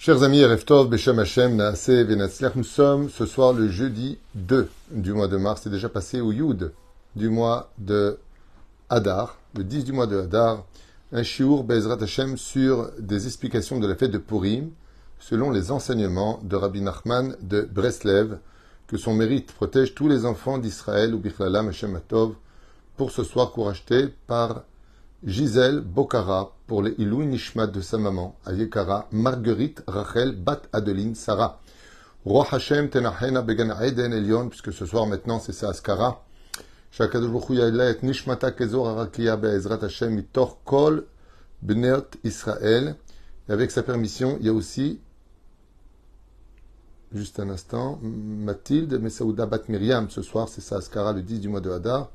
Chers amis, Erev Tov, Beshem Hashem, Naaseh Venatzliach, nous sommes ce soir le jeudi 2 du mois de mars, c'est déjà passé au Yud du mois de Hadar, le 10 du mois de Hadar, un shiur Be'ezrat Hashem sur des explications de la fête de Purim, selon les enseignements de Rabbi Nachman de Breslev, que son mérite protège tous les enfants d'Israël ou Bichlalam Hashem Atov, pour ce soir courageté par Gisèle Bocara pour les Ilui Nishmat de sa maman, Ayekara, Marguerite, Rachel, Bat Adeline, Sarah. Roi Hashem, Tenachena, Began Eden, Elion, puisque ce soir maintenant c'est sa Askara. Shakadosh Baruch Hu Ya'ila et Nishmata Kezor Arakia Be'ezrat Hashem Mitor Kol Bneot Israël. Et avec sa permission, il y a aussi, juste un instant, Mathilde Messaouda Bat Miriam, ce soir c'est sa Askara le 10 du mois de Hadar.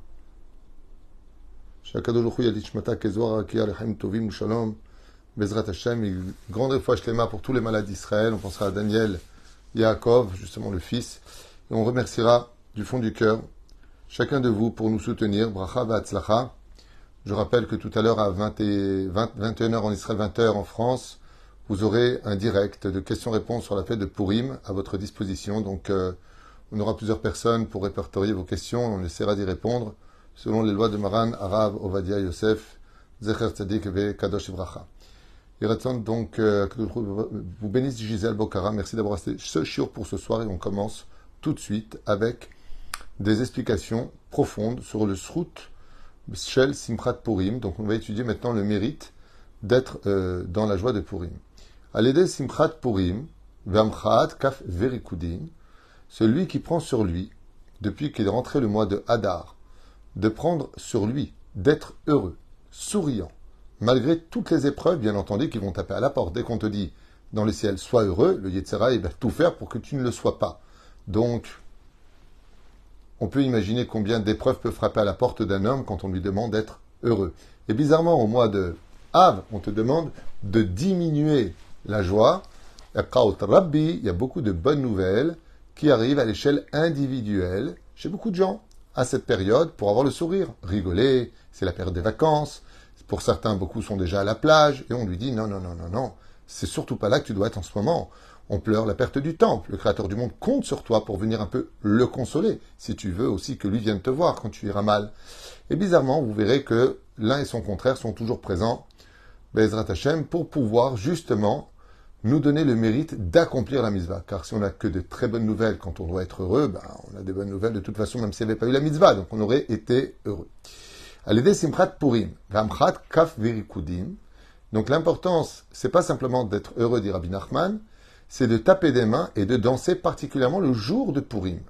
Shakadosh Baruch Hu Yalishmata Kezor Arakia Lechem Tovim Ushalom Bezrat Hashem. Une grande réfouach Shlema pour tous les malades d'Israël. On pensera à Daniel, Yaakov, justement le fils. Et on remerciera du fond du cœur chacun de vous pour nous soutenir. Bracha v'atzlacha. Je rappelle que tout à l'heure à 21h en Israël, 20h en France, vous aurez un direct de questions-réponses sur la fête de Purim à votre disposition. Donc on aura plusieurs personnes pour répertorier vos questions. On essaiera d'y répondre selon les lois de Maran, Arav, Ovadia, Yosef, Zecher Tzadik ve Kadosh Vracha. Et donc, vous bénisse Gisèle Bocara. Merci d'avoir resté ce shiur pour ce soir et on commence tout de suite avec des explications profondes sur le Srout Shel Simchat Purim. Donc, on va étudier maintenant le mérite d'être dans la joie de Purim. À l'aider Simchat Purim, Vamchat Kaf Verikudin, celui qui prend sur lui, depuis qu'il est rentré le mois de Hadar, de prendre sur lui, d'être heureux, souriant, malgré toutes les épreuves, bien entendu, qui vont taper à la porte. Dès qu'on te dit, dans le ciel, sois heureux, le Yetzera, il va tout faire pour que tu ne le sois pas. Donc, on peut imaginer combien d'épreuves peuvent frapper à la porte d'un homme quand on lui demande d'être heureux. Et bizarrement, au mois de Av, on te demande de diminuer la joie. Il y a beaucoup de bonnes nouvelles qui arrivent à l'échelle individuelle chez beaucoup de gens à cette période pour avoir le sourire, rigoler, c'est la période des vacances. Pour certains, beaucoup sont déjà à la plage et on lui dit non, c'est surtout pas là que tu dois être en ce moment. On pleure la perte du temple. Le Créateur du monde compte sur toi pour venir un peu le consoler, si tu veux aussi que lui vienne te voir quand tu iras mal. Et bizarrement, vous verrez que l'un et son contraire sont toujours présents, Be'ezrat Hashem, pour pouvoir justement nous donner le mérite d'accomplir la mitzvah. Car si on n'a que de très bonnes nouvelles quand on doit être heureux, on a des bonnes nouvelles de toute façon, même s'il n'y avait pas eu la mitzvah, donc on aurait été heureux. À l'aider Simchat Purim, Vamchat Kaf Verikudim. Donc l'importance, c'est pas simplement d'être heureux, dit Rabbi Nachman, c'est de taper des mains et de danser particulièrement le jour de Purim.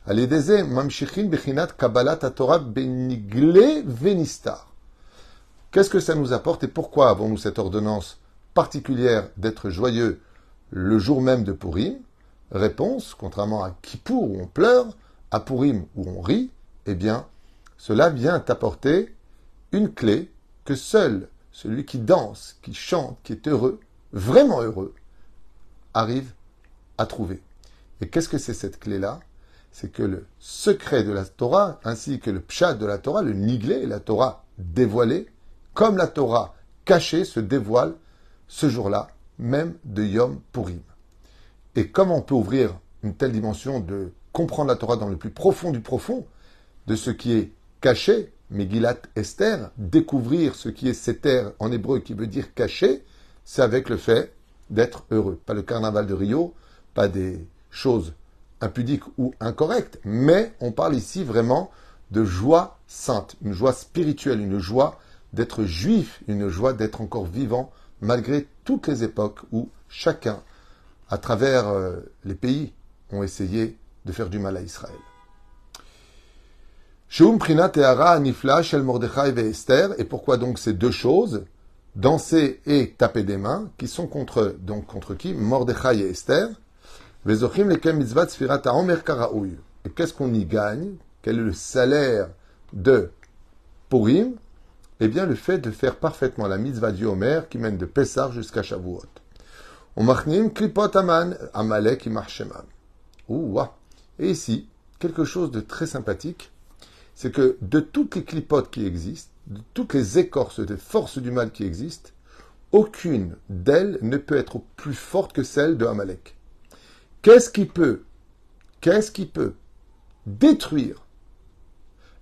À l'aider Mamshichin Bechinat Kabbalat Torah Benigle Venistar. Qu'est-ce que ça nous apporte et pourquoi avons-nous cette ordonnance particulière d'être joyeux le jour même de Purim? Réponse, contrairement à Kippour où on pleure, à Purim où on rit, eh bien, cela vient t'apporter une clé que seul celui qui danse, qui chante, qui est heureux, vraiment heureux, arrive à trouver. Et qu'est-ce que c'est cette clé-là? C'est que le secret de la Torah, ainsi que le pshat de la Torah, le niglé, la Torah dévoilée, comme la Torah cachée se dévoile ce jour-là, même de Yom Purim. Et comment on peut ouvrir une telle dimension de comprendre la Torah dans le plus profond du profond, de ce qui est caché, Megillat Esther, découvrir ce qui est Seter en hébreu qui veut dire caché, c'est avec le fait d'être heureux. Pas le carnaval de Rio, pas des choses impudiques ou incorrectes, mais on parle ici vraiment de joie sainte, une joie spirituelle, une joie d'être juif, une joie d'être encore vivant, malgré toutes les époques où chacun, à travers les pays, ont essayé de faire du mal à Israël. Sheum Prinat Ehara Nifla Shel Mordechai ve Esther. Et pourquoi donc ces deux choses, danser et taper des mains, qui sont contre qui? Mordechai et Esther. Vezochim lekem mitzvat sfirat haomer karaouy. Et qu'est-ce qu'on y gagne? Quel est le salaire de Purim? Eh bien, le fait de faire parfaitement la mitzvah du Homer qui mène de Pessah jusqu'à Shavuot. On machnim klipot aman, amalek imach shemam. Ouah. Et ici, quelque chose de très sympathique, c'est que de toutes les clipotes qui existent, de toutes les écorces des forces du mal qui existent, aucune d'elles ne peut être plus forte que celle de Amalek. Qu'est-ce qui peut détruire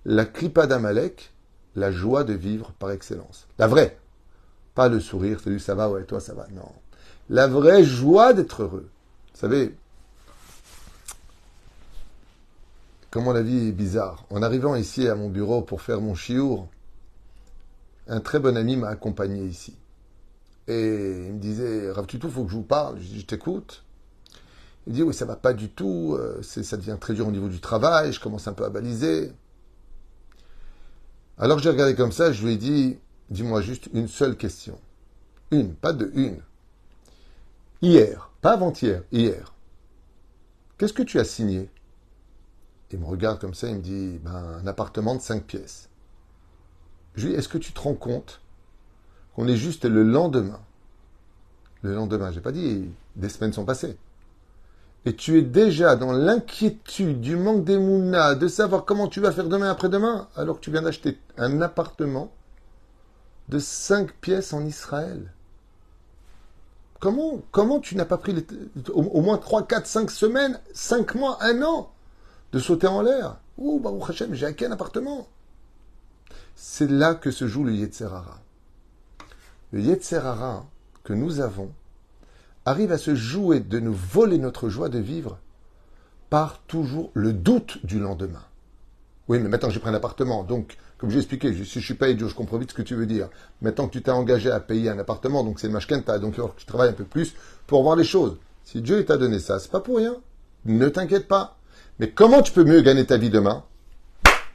la clipa d'Amalek, la joie de vivre par excellence? La vraie. Pas le sourire, salut, ça va, ouais, toi, ça va. Non. La vraie joie d'être heureux. Vous savez, comment la vie est bizarre. En arrivant ici à mon bureau pour faire mon chiour, un très bon ami m'a accompagné ici. Et il me disait, Rav Tutou, il faut que je vous parle. Je dis, je t'écoute. Il dit, oui, ça va pas du tout. Ça devient très dur au niveau du travail. Je commence un peu à baliser. Alors j'ai regardé comme ça, je lui ai dit, dis-moi juste une seule question. Une, pas deux, une. Hier, pas avant-hier, hier. Qu'est-ce que tu as signé? Il me regarde comme ça, il me dit, un appartement de 5 pièces. Je lui dis, est-ce que tu te rends compte qu'on est juste le lendemain? Le lendemain, j'ai pas dit, des semaines sont passées. Et tu es déjà dans l'inquiétude du manque d'émouna, de savoir comment tu vas faire demain après-demain, alors que tu viens d'acheter un appartement de 5 pièces en Israël. Comment tu n'as pas pris au moins 3, 4, 5 semaines, 5 mois, 1 an de sauter en l'air? Ouh, Baruch Hashem, j'ai acquis un appartement. C'est là que se joue le Yetzer Hara. Le Yetzer Hara que nous avons arrive à se jouer de nous voler notre joie de vivre par toujours le doute du lendemain. Oui, mais maintenant j'ai pris un appartement, donc, comme j'ai expliqué, si je suis pas idiot, je comprends vite ce que tu veux dire. Maintenant que tu t'es engagé à payer un appartement, donc c'est le mashkenta, donc il faut que tu travailles un peu plus pour voir les choses. Si Dieu t'a donné ça, c'est pas pour rien. Ne t'inquiète pas. Mais comment tu peux mieux gagner ta vie demain?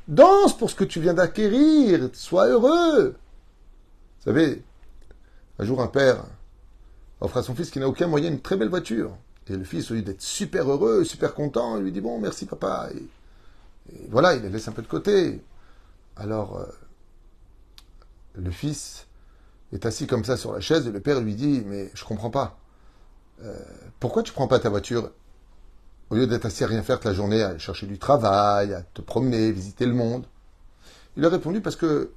Danse pour ce que tu viens d'acquérir, sois heureux. Vous savez, un jour un père offre à son fils qui n'a aucun moyen une très belle voiture. Et le fils, au lieu d'être super heureux, super content, il lui dit, bon, merci papa. Et voilà, il la laisse un peu de côté. Alors, le fils est assis comme ça sur la chaise et le père lui dit, mais je comprends pas. Pourquoi tu prends pas ta voiture au lieu d'être assis à rien faire toute la journée, à aller chercher du travail, à te promener, visiter le monde? Il a répondu, parce que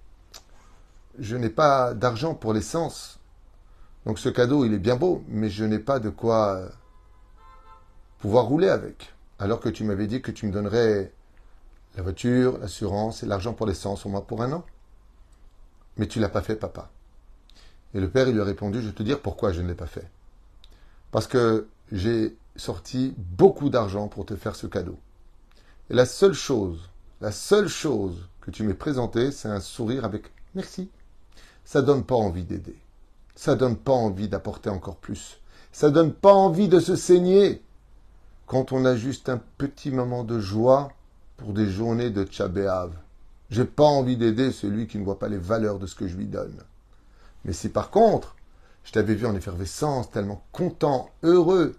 je n'ai pas d'argent pour l'essence. Donc ce cadeau, il est bien beau, mais je n'ai pas de quoi pouvoir rouler avec. Alors que tu m'avais dit que tu me donnerais la voiture, l'assurance et l'argent pour l'essence au moins pour 1 an. Mais tu ne l'as pas fait, papa. Et le père, il lui a répondu, je vais te dire pourquoi je ne l'ai pas fait. Parce que j'ai sorti beaucoup d'argent pour te faire ce cadeau. Et la seule chose que tu m'as présentée, c'est un sourire avec merci. Ça donne pas envie d'aider. Ça donne pas envie d'apporter encore plus. Ça donne pas envie de se saigner quand on a juste un petit moment de joie pour des journées de Tcha B'Av. J'ai pas envie d'aider celui qui ne voit pas les valeurs de ce que je lui donne. Mais si par contre, je t'avais vu en effervescence, tellement content, heureux,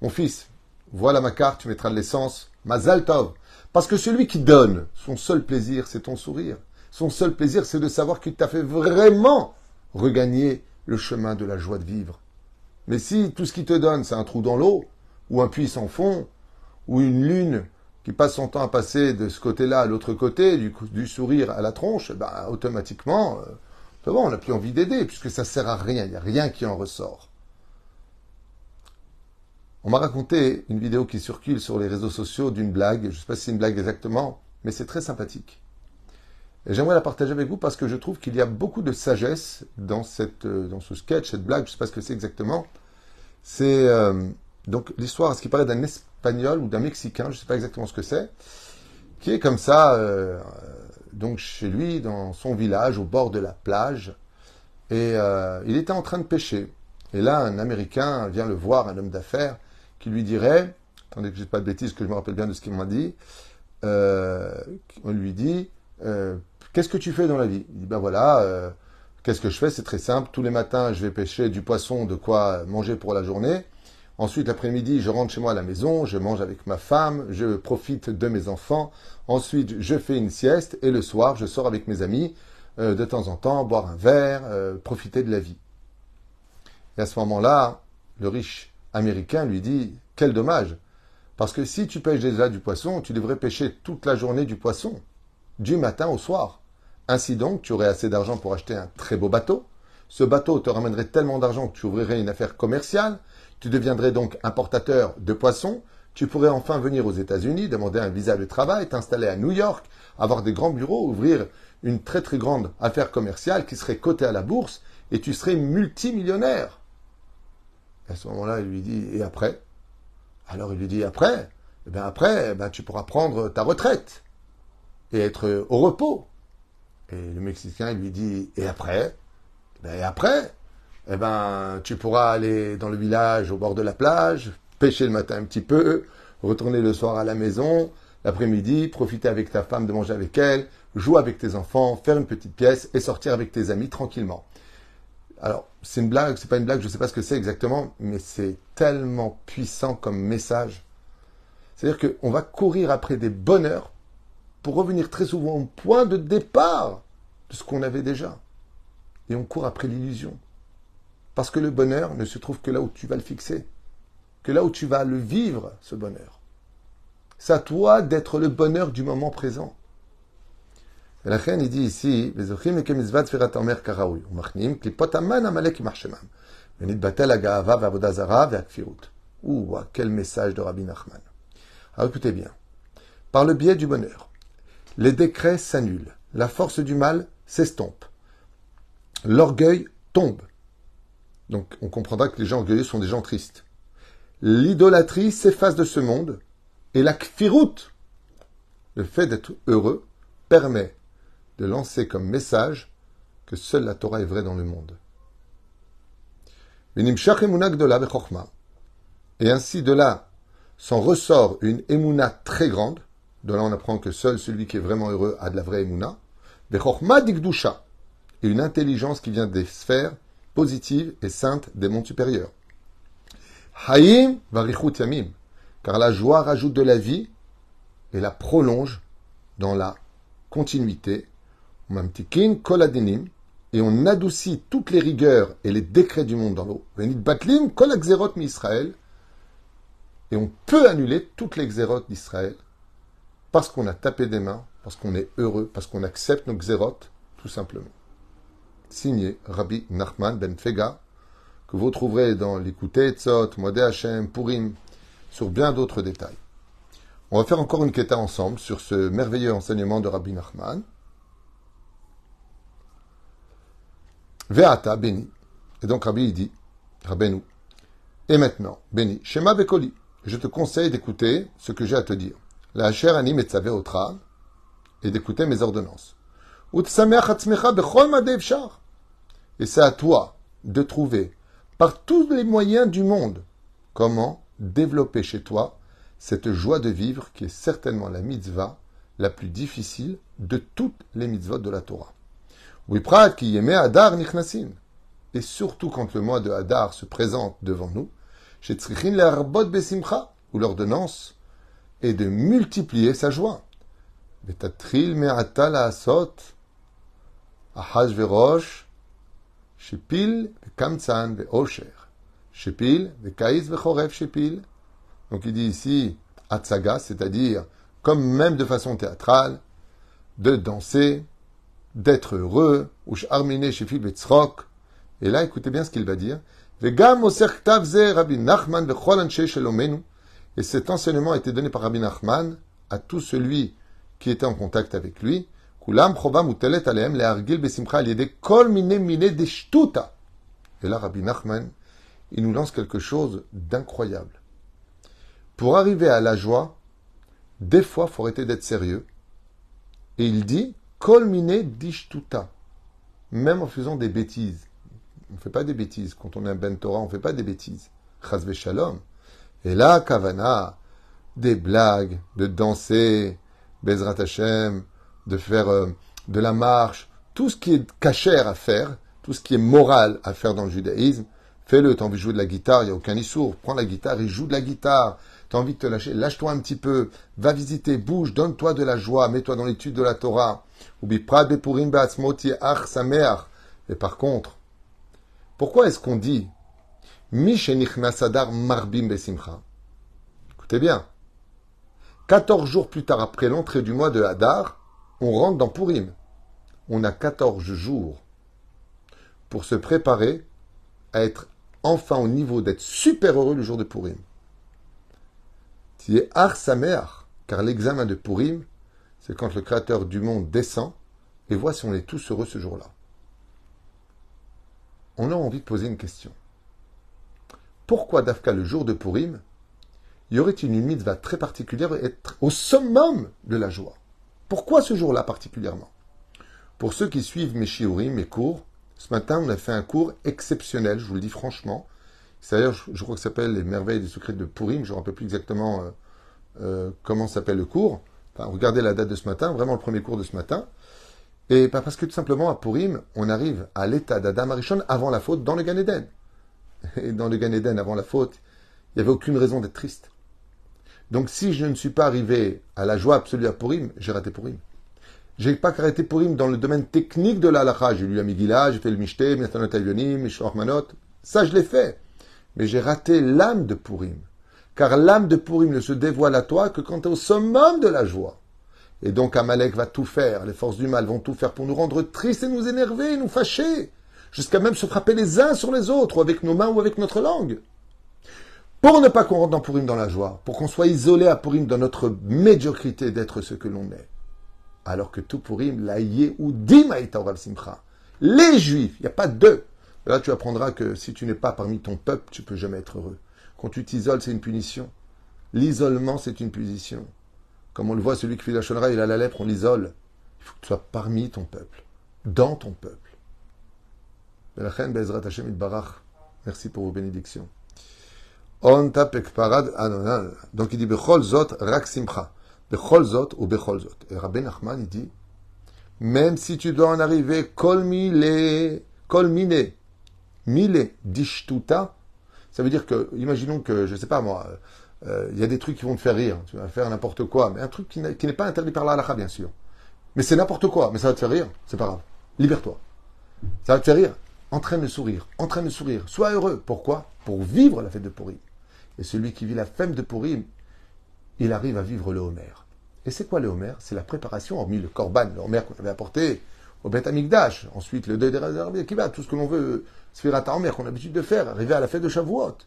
mon fils, voilà ma carte, tu mettras de l'essence, Mazal Tov. Parce que celui qui donne, son seul plaisir, c'est ton sourire. Son seul plaisir, c'est de savoir qu'il t'a fait vraiment regagner le chemin de la joie de vivre. Mais si tout ce qu'il te donne, c'est un trou dans l'eau, ou un puits sans fond, ou une lune qui passe son temps à passer de ce côté-là à l'autre côté, du sourire à la tronche, automatiquement, on n'a plus envie d'aider, puisque ça sert à rien, il n'y a rien qui en ressort. On m'a raconté une vidéo qui circule sur les réseaux sociaux d'une blague, je ne sais pas si c'est une blague exactement, mais c'est très sympathique. Et j'aimerais la partager avec vous parce que je trouve qu'il y a beaucoup de sagesse dans ce sketch, cette blague, je ne sais pas ce que c'est exactement. C'est donc l'histoire, à ce qui paraît, d'un Espagnol ou d'un Mexicain, je ne sais pas exactement ce que c'est, qui est comme ça, donc chez lui, dans son village, au bord de la plage, et il était en train de pêcher. Et là, un Américain vient le voir, un homme d'affaires, qui lui dirait, attendez que je ne dise pas de bêtises, que je me rappelle bien de ce qu'il m'a dit, on lui dit, qu'est-ce que tu fais dans la vie? Il dit, voilà, qu'est-ce que je fais? C'est très simple. Tous les matins, je vais pêcher du poisson, de quoi manger pour la journée. Ensuite, l'après-midi, je rentre chez moi à la maison, je mange avec ma femme, je profite de mes enfants. Ensuite, je fais une sieste et le soir, je sors avec mes amis de temps en temps, boire un verre, profiter de la vie. Et à ce moment-là, le riche américain lui dit, quel dommage, parce que si tu pêches déjà du poisson, tu devrais pêcher toute la journée du poisson, du matin au soir. Ainsi donc, tu aurais assez d'argent pour acheter un très beau bateau, Ce bateau te ramènerait tellement d'argent que tu ouvrirais une affaire commerciale, tu deviendrais donc importateur de poissons, tu pourrais enfin venir aux États-Unis, demander un visa de travail, t'installer à New York, avoir des grands bureaux, ouvrir une très très grande affaire commerciale qui serait cotée à la bourse et tu serais multimillionnaire. Et à ce moment-là, il lui dit, et après? Alors il lui dit, après? Eh bien après, tu pourras prendre ta retraite et être au repos. Et le Mexicain, il lui dit, et après? Et après, tu pourras aller dans le village, au bord de la plage, pêcher le matin un petit peu, retourner le soir à la maison, l'après-midi, profiter avec ta femme de manger avec elle, jouer avec tes enfants, faire une petite pièce et sortir avec tes amis tranquillement. Alors, c'est une blague, c'est pas une blague, je ne sais pas ce que c'est exactement, mais c'est tellement puissant comme message. C'est-à-dire qu'on va courir après des bonheurs pour revenir très souvent au point de départ de ce qu'on avait déjà. Et on court après l'illusion. Parce que le bonheur ne se trouve que là où tu vas le fixer, que là où tu vas le vivre, ce bonheur. C'est à toi d'être le bonheur du moment présent. Et la reine, il dit ici, ouh, quel message de Rabbi Nachman. Alors écoutez bien. Par le biais du bonheur, les décrets s'annulent, la force du mal s'estompe, l'orgueil tombe. Donc on comprendra que les gens orgueilleux sont des gens tristes. L'idolâtrie s'efface de ce monde et la kfirut, le fait d'être heureux, permet de lancer comme message que seule la Torah est vraie dans le monde. Et ainsi de là s'en ressort une émouna très grande. De là on apprend que seul celui qui est vraiment heureux a de la vraie émouna. Et une intelligence qui vient des sphères positives et saintes des mondes supérieurs. Hayim varichut yamim, car la joie rajoute de la vie et la prolonge dans la continuité. Mamtikin kol adinim, et on adoucit toutes les rigueurs et les décrets du monde dans l'eau. Venit batlim kol agzerot mi Israël, et on peut annuler toutes les xérotes d'Israël parce qu'on a tapé des mains, parce qu'on est heureux, parce qu'on accepte nos xérotes, tout simplement. Signé Rabbi Nachman ben Fega, que vous trouverez dans l'Écouté Etzot, Modé Hashem, Purim, sur bien d'autres détails. On va faire encore une quêta ensemble sur ce merveilleux enseignement de Rabbi Nachman. Ve'ata béni. Et donc Rabbi il dit, Rabbeinu, et maintenant, béni, Shema Bekoli, je te conseille d'écouter ce que j'ai à te dire. La Asher Ani Metzavé Otra, et d'écouter mes ordonnances. Utsameach atzmecha bechol madei efshar. Et c'est à toi de trouver, par tous les moyens du monde, comment développer chez toi cette joie de vivre qui est certainement la mitzvah la plus difficile de toutes les mitzvot de la Torah. Wiprat ki yemei Hadar nichnasin. Et surtout quand le mois de Hadar se présente devant nous, shetzrichin le'arbot besimcha, où l'ordonnance est de multiplier sa joie. Vetatril me'ata la'asot, ahashverosh, shepil ve'kamtzan ve'osher, shepil ve'kaiz ve'chorev shepil. Donc il dit ici, atsaga, c'est-à-dire, comme même de façon théâtrale, de danser, d'être heureux, ou arminé shepil ve'tzrok. Et là, écoutez bien ce qu'il va dire. Vegam oser ktav ze Rabbi Nachman vechol anshe shelomenu. Et cet enseignement a été donné par Rabbi Nachman à tout celui qui était en contact avec lui. Kulam chovam utelet alehem lehargil besimcha aliede kol mine mine deshtuta. Et là, Rabbi Nachman, il nous lance quelque chose d'incroyable. Pour arriver à la joie, des fois, il faut arrêter d'être sérieux. Et il dit kol mine deshtuta. Même en faisant des bêtises. On ne fait pas des bêtises. Quand on est un ben Torah, on ne fait pas des bêtises. Chas v'shalom. Et là, kavana, des blagues, de danser, Bezrat Hashem, de faire de la marche, tout ce qui est cachère à faire, tout ce qui est moral à faire dans le judaïsme, fais-le. T'as envie de jouer de la guitare, il n'y a aucun issour. Prends la guitare et joue de la guitare. T'as envie de te lâcher, lâche-toi un petit peu. Va visiter, bouge, donne-toi de la joie, mets-toi dans l'étude de la Torah. Ubi prad bepurim be'atzmoti ach sameach. Et par contre, pourquoi est-ce qu'on dit Mi shenichnas adar marbim besimcha? Écoutez bien. 14 jours plus tard, après l'entrée du mois de Hadar, on rentre dans Purim. On a 14 jours pour se préparer à être enfin au niveau d'être super heureux le jour de Purim. Tu es Har Sameach, car l'examen de Purim, c'est quand le Créateur du monde descend et voit si on est tous heureux ce jour-là. On a envie de poser une question. Pourquoi, Dafka, le jour de Purim, y aurait-il une mitzvah très particulière et être au summum de la joie? Pourquoi ce jour-là particulièrement? Pour ceux qui suivent mes shiurim, mes cours, ce matin, on a fait un cours exceptionnel, je vous le dis franchement. C'est-à-dire, je crois que ça s'appelle Les merveilles des secrets de Purim. Je ne me rappelle plus exactement comment s'appelle le cours. Enfin, regardez la date de ce matin, vraiment le premier cours de ce matin. Et parce que tout simplement, à Purim, on arrive à l'état d'Adam Arishon avant la faute dans le Gan Eden. Et dans le Gan Eden, avant la faute, il n'y avait aucune raison d'être triste. Donc si je ne suis pas arrivé à la joie absolue à Purim, j'ai raté Purim. J'ai pas arrêté Purim dans le domaine technique de la halakha. J'ai lu la Megillah, j'ai fait le Mishté, Metanot Avyonim, Mishloach Manot. Ça, je l'ai fait. Mais j'ai raté l'âme de Purim. Car l'âme de Purim ne se dévoile à toi que quand tu es au summum de la joie. Et donc Amalek va tout faire, les forces du mal vont tout faire pour nous rendre tristes et nous énerver, nous fâcher, jusqu'à même se frapper les uns sur les autres, ou avec nos mains ou avec notre langue. Pour ne pas qu'on rentre dans Purim dans la joie, pour qu'on soit isolé à Purim dans notre médiocrité d'être ce que l'on est. Alors que tout Purim, la Yehudim haïta oral simcha. Les Juifs, il n'y a pas deux. Là, tu apprendras que si tu n'es pas parmi ton peuple, tu ne peux jamais être heureux. Quand tu t'isoles, c'est une punition. L'isolement, c'est une punition. Comme on le voit, celui qui fait la shonra, il a la lèpre, on l'isole. Il faut que tu sois parmi ton peuple, dans ton peuple. Merci pour vos bénédictions. Donc il dit Bechol Zot Rak Simcha. Bechol Zot ou Bechol Zot. Et Rabbi Nachman, il dit même si tu dois en arriver Kol Mile Dishtuta, ça veut dire que, imaginons que, je ne sais pas moi, il y a des trucs qui vont te faire rire, tu vas faire n'importe quoi, mais un truc qui n'est pas interdit par la halakha, bien sûr. Mais c'est n'importe quoi, mais ça va te faire rire, c'est pas grave. Libère-toi. Ça va te faire rire. En train de sourire, sois heureux. Pourquoi? Pour vivre la fête de Purim. Et celui qui vit la fête de Purim, il arrive à vivre le Homer. Et c'est quoi le Homer? C'est la préparation, hormis le Korban, le Homer qu'on avait apporté au Beth Amikdash, ensuite le deuil des réservés, qui va, tout ce que l'on veut, Sfirat HaOmer qu'on a l'habitude de faire, arriver à la fête de Shavuot,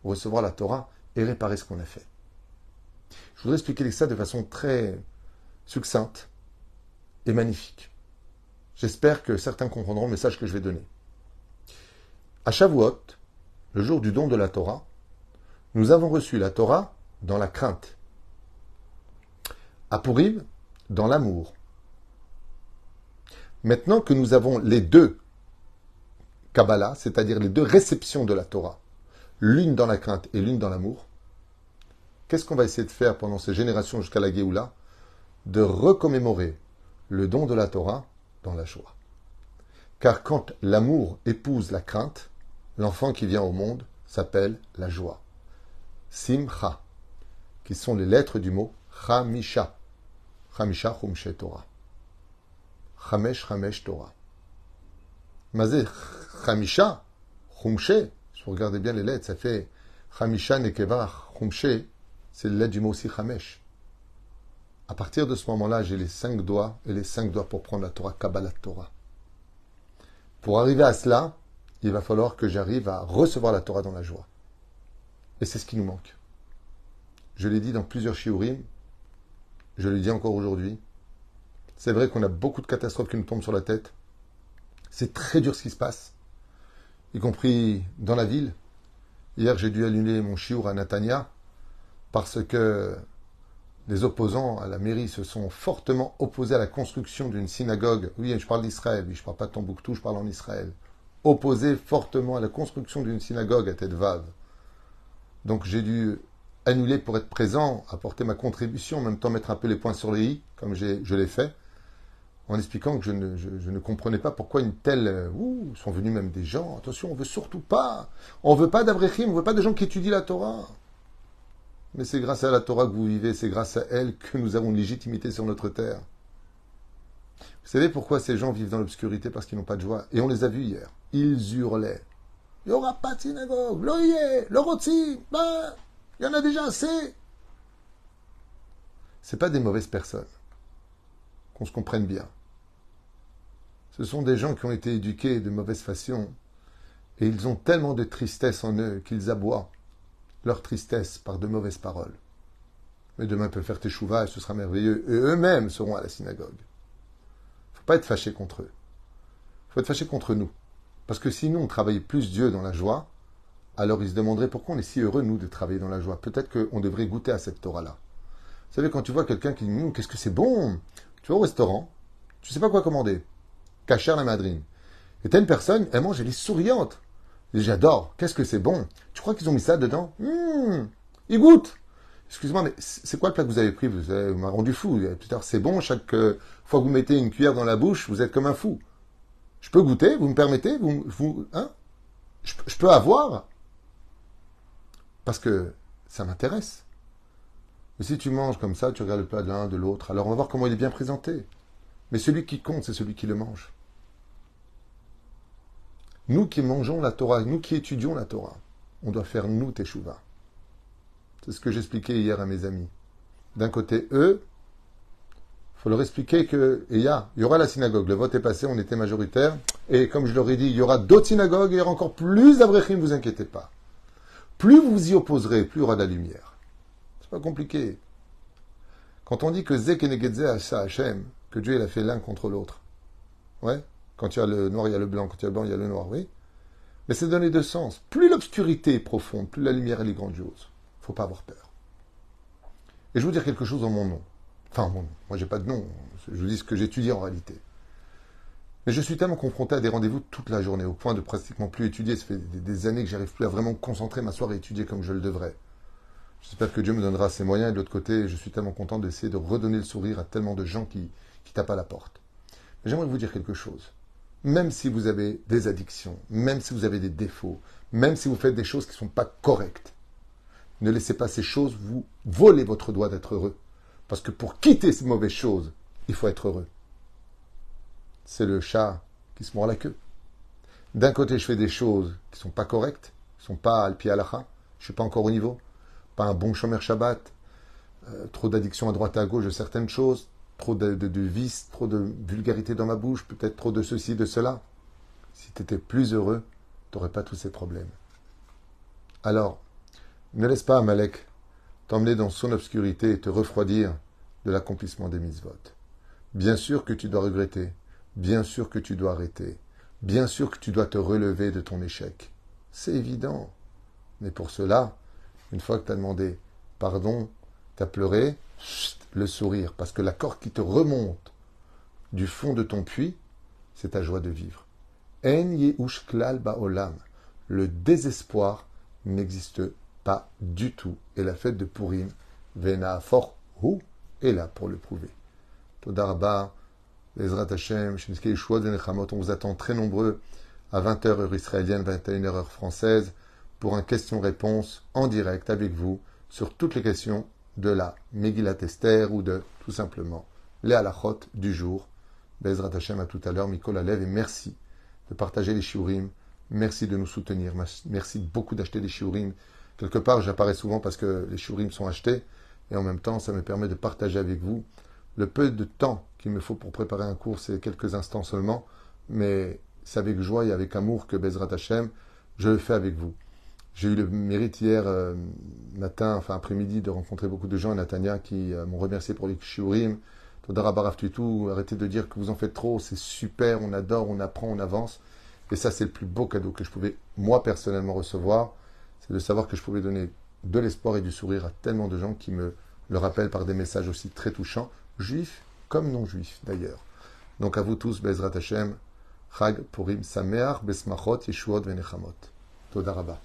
recevoir la Torah et réparer ce qu'on a fait. Je voudrais expliquer ça de façon très succincte et magnifique. J'espère que certains comprendront le message que je vais donner. À Shavuot, le jour du don de la Torah, nous avons reçu la Torah dans la crainte. À Purim, dans l'amour. Maintenant que nous avons les deux Kabbalah, c'est-à-dire les deux réceptions de la Torah, l'une dans la crainte et l'une dans l'amour, qu'est-ce qu'on va essayer de faire pendant ces générations jusqu'à la Géoula? De recommémorer le don de la Torah dans la joie. Car quand l'amour épouse la crainte, l'enfant qui vient au monde s'appelle la joie. Simcha, qui sont les lettres du mot Chamisha. Chamisha Chumshe Torah. Chamesh Torah. Mazé Chamisha Chumshe, si vous regardez bien les lettres, ça fait Chamisha Nekeva Chumshe, c'est les lettres du mot aussi Chamesh. À partir de ce moment-là, j'ai les 5 doigts et les 5 doigts pour prendre la Torah, Kabbalat Torah. Pour arriver à cela, il va falloir que j'arrive à recevoir la Torah dans la joie. Et c'est ce qui nous manque. Je l'ai dit dans plusieurs shiurim, je le dis encore aujourd'hui. C'est vrai qu'on a beaucoup de catastrophes qui nous tombent sur la tête. C'est très dur ce qui se passe, y compris dans la ville. Hier, j'ai dû annuler mon shiur à Natania parce que les opposants à la mairie se sont fortement opposés à la construction d'une synagogue. Oui, je parle d'Israël, oui, je ne parle pas de Tombouctou, je parle en Israël. Opposés fortement à la construction d'une synagogue à Tête Vave. Donc j'ai dû annuler pour être présent, apporter ma contribution, en même temps mettre un peu les points sur les i, comme je l'ai fait, en expliquant que je ne comprenais pas pourquoi une telle... sont venus même des gens, attention, on ne veut surtout pas, on ne veut pas d'abrechim, on ne veut pas de gens qui étudient la Torah. Mais c'est grâce à la Torah que vous vivez, c'est grâce à elle que nous avons une légitimité sur notre terre. Vous savez pourquoi ces gens vivent dans l'obscurité? Parce qu'ils n'ont pas de joie. Et on les a vus hier. Ils hurlaient. Il n'y aura pas de synagogue, l'oyer, le roti, il y en a déjà assez. Ce pas des mauvaises personnes. Qu'on se comprenne bien. Ce sont des gens qui ont été éduqués de mauvaise façon et ils ont tellement de tristesse en eux qu'ils aboient leur tristesse par de mauvaises paroles. Mais demain, ils peuvent faire teshuva et ce sera merveilleux. Et eux-mêmes seront à la synagogue. Il ne faut pas être fâché contre eux. Il faut être fâché contre nous. Parce que si nous, on travaillait plus Dieu dans la joie, alors ils se demanderaient pourquoi on est si heureux, nous, de travailler dans la joie. Peut-être qu'on devrait goûter à cette Torah-là. Vous savez, quand tu vois quelqu'un qui dit qu'est-ce que c'est bon, tu vas au restaurant, tu ne sais pas quoi commander. Kasher la madrine. Et t'as une personne, elle mange, elle est souriante. Et j'adore. Qu'est-ce que c'est bon. Tu crois qu'ils ont mis ça dedans? Ils goûtent. Excusez-moi, mais c'est quoi le plat que vous avez pris? Vous m'avez rendu fou. C'est bon, chaque fois que vous mettez une cuillère dans la bouche, vous êtes comme un fou. Je peux goûter? Vous me permettez? Hein? Je peux avoir? Parce que ça m'intéresse. Mais si tu manges comme ça, tu regardes le plat de l'un, de l'autre, alors on va voir comment il est bien présenté. Mais celui qui compte, c'est celui qui le mange. Nous qui mangeons la Torah, nous qui étudions la Torah, on doit faire nous teshuva. C'est ce que j'expliquais hier à mes amis. D'un côté, eux, il faut leur expliquer il y aura la synagogue. Le vote est passé, on était majoritaire. Et comme je leur ai dit, il y aura d'autres synagogues, il y aura encore plus d'Avrechim, ne vous inquiétez pas. Plus vous vous y opposerez, plus il y aura de la lumière. C'est pas compliqué. Quand on dit que Zé Kenegedze Asa Hashem, que Dieu il a fait l'un contre l'autre. Ouais. Quand il y a le noir, il y a le blanc. Quand il y a le blanc, il y a le noir, oui. Mais c'est dans les deux sens. Plus l'obscurité est profonde, plus la lumière elle est grandiose. Il ne faut pas avoir peur. Et je vais vous dire quelque chose en mon nom. Enfin, mon nom. Moi, j'ai pas de nom. Je vous dis ce que j'étudie en réalité. Mais je suis tellement confronté à des rendez-vous toute la journée, au point de pratiquement plus étudier. Ça fait des années que j'arrive plus à vraiment me concentrer, m'asseoir et étudier comme je le devrais. J'espère que Dieu me donnera ses moyens. Et de l'autre côté, je suis tellement content d'essayer de redonner le sourire à tellement de gens qui tapent à la porte. Mais j'aimerais vous dire quelque chose. Même si vous avez des addictions, même si vous avez des défauts, même si vous faites des choses qui ne sont pas correctes, ne laissez pas ces choses vous voler votre droit d'être heureux. Parce que pour quitter ces mauvaises choses, il faut être heureux. C'est le chat qui se mord la queue. D'un côté, je fais des choses qui ne sont pas correctes, qui ne sont pas al pi halacha, je ne suis pas encore au niveau, pas un bon shomer Shabbat, trop d'addiction à droite et à gauche de certaines choses, trop de vices, trop de vulgarité dans ma bouche, peut-être trop de ceci, de cela. Si tu étais plus heureux, tu n'aurais pas tous ces problèmes. Alors, ne laisse pas Amalek t'emmener dans son obscurité et te refroidir de l'accomplissement des mitzvot. Bien sûr que tu dois regretter, bien sûr que tu dois arrêter, bien sûr que tu dois te relever de ton échec. C'est évident. Mais pour cela, une fois que tu as demandé pardon, tu as pleuré, le sourire, parce que l'accord qui te remonte du fond de ton puits, c'est ta joie de vivre. En yehush klal ba'olam. Le désespoir n'existe pas du tout. Et la fête de Purim, Vena for hu, est là pour le prouver. Toda rabba, Ezrat Hashem, Shinskei Yeshua Zenechamot, on vous attend très nombreux à 20h heure israélienne, 21h heure française, pour un question-réponse en direct avec vous sur toutes les questions de la Megillat Esther ou de, tout simplement, les halachot du jour. Bezrat Hashem, à tout à l'heure, Mikol Alev, et merci de partager les shiurim, merci de nous soutenir, merci beaucoup d'acheter des shiurim. Quelque part, j'apparais souvent parce que les shiurim sont achetés, et en même temps, ça me permet de partager avec vous le peu de temps qu'il me faut pour préparer un cours, c'est quelques instants seulement, mais c'est avec joie et avec amour que Bezrat Hashem, je le fais avec vous. J'ai eu le mérite hier matin, enfin après-midi, de rencontrer beaucoup de gens à Natania qui m'ont remercié pour les shiurim. Todara Barav Tutu, arrêtez de dire que vous en faites trop, c'est super, on adore, on apprend, on avance. Et ça, c'est le plus beau cadeau que je pouvais, moi, personnellement, recevoir. C'est de savoir que je pouvais donner de l'espoir et du sourire à tellement de gens qui me le rappellent par des messages aussi très touchants, juifs comme non-juifs d'ailleurs. Donc à vous tous, Bezrat Hashem, Chag Purim Sameach, Besmachot, Yeshuot, Venechamot. Toda Rabba.